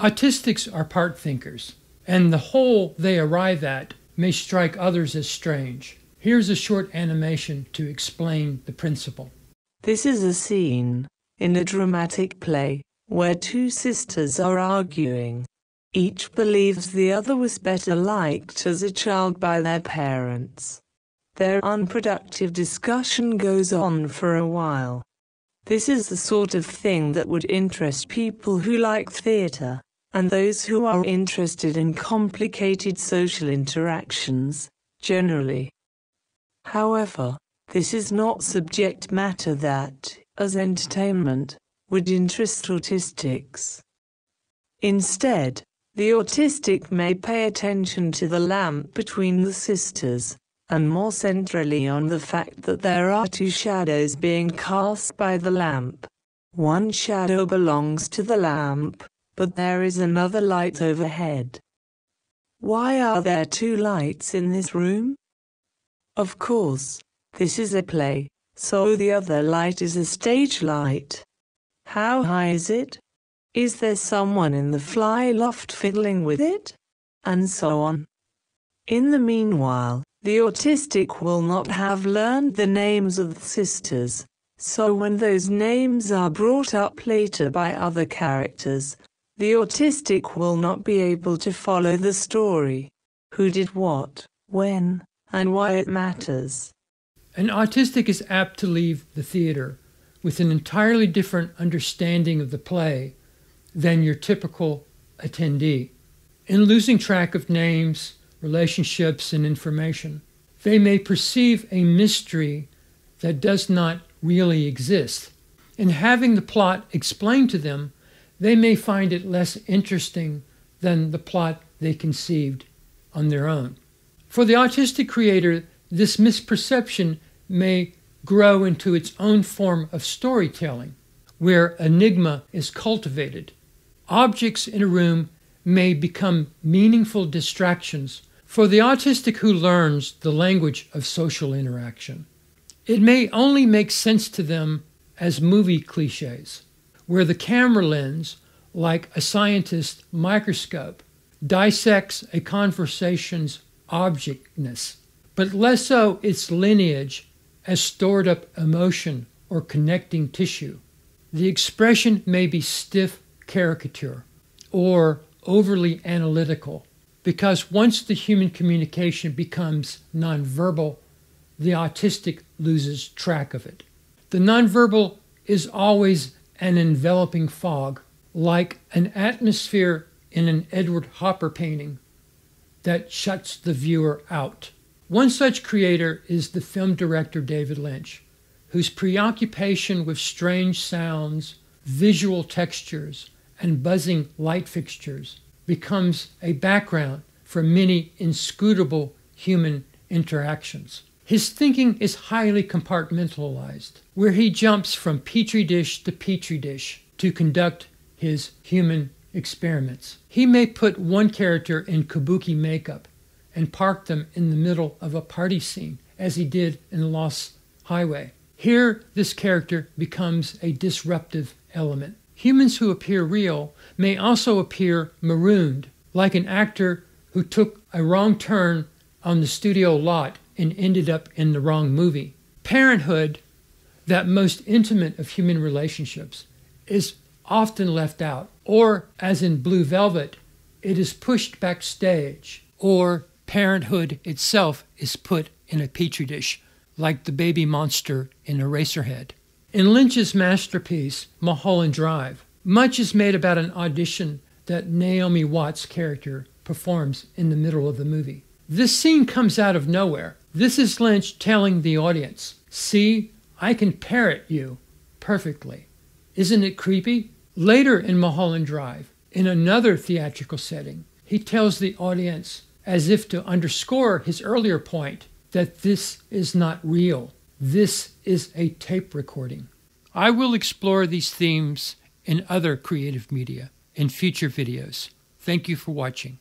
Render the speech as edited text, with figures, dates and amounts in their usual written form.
Autistics are part thinkers, and the whole they arrive at may strike others as strange. Here's a short animation to explain the principle. This is a scene in a dramatic play where two sisters are arguing. Each believes the other was better liked as a child by their parents. Their unproductive discussion goes on for a while. This is the sort of thing that would interest people who like theater, and those who are interested in complicated social interactions, generally. However, this is not subject matter that, as entertainment, would interest autistics. Instead, the autistic may pay attention to the lamp between the sisters, and more centrally on the fact that there are two shadows being cast by the lamp. One shadow belongs to the lamp, but there is another light overhead. Why are there two lights in this room? Of course, this is a play, so the other light is a stage light. How high is it? Is there someone in the fly loft fiddling with it? And so on. In the meanwhile, the autistic will not have learned the names of the sisters, so when those names are brought up later by other characters, the autistic will not be able to follow the story. Who did what, when, and why it matters. An autistic is apt to leave the theater with an entirely different understanding of the play than your typical attendee. In losing track of names, relationships, and information, they may perceive a mystery that does not really exist. In having the plot explained to them, they may find it less interesting than the plot they conceived on their own. For the autistic creator, this misperception may grow into its own form of storytelling, where enigma is cultivated. Objects in a room may become meaningful distractions for the autistic who learns the language of social interaction. It may only make sense to them as movie cliches, where the camera lens, like a scientist's microscope, dissects a conversation's objectness, but less so its lineage as stored up emotion or connecting tissue. The expression may be stiff caricature or overly analytical, because once the human communication becomes nonverbal, the autistic loses track of it. The nonverbal is always an enveloping fog, like an atmosphere in an Edward Hopper painting that shuts the viewer out. One such creator is the film director David Lynch, whose preoccupation with strange sounds, visual textures, and buzzing light fixtures becomes a background for many inscrutable human interactions. His thinking is highly compartmentalized, where he jumps from petri dish to petri dish to conduct his human experiments. He may put one character in kabuki makeup and park them in the middle of a party scene, as he did in Lost Highway. Here, this character becomes a disruptive element. Humans who appear real may also appear marooned, like an actor who took a wrong turn on the studio lot and ended up in the wrong movie. Parenthood, that most intimate of human relationships, is often left out, or, as in Blue Velvet, it is pushed backstage, or parenthood itself is put in a petri dish, like the baby monster in Eraserhead. In Lynch's masterpiece, Mulholland Drive, much is made about an audition that Naomi Watts' character performs in the middle of the movie. This scene comes out of nowhere. This is Lynch telling the audience, "See, I can parrot you perfectly. Isn't it creepy?" Later in Mulholland Drive, in another theatrical setting, he tells the audience, as if to underscore his earlier point, that this is not real. This is a tape recording. I will explore these themes in other creative media in future videos. Thank you for watching.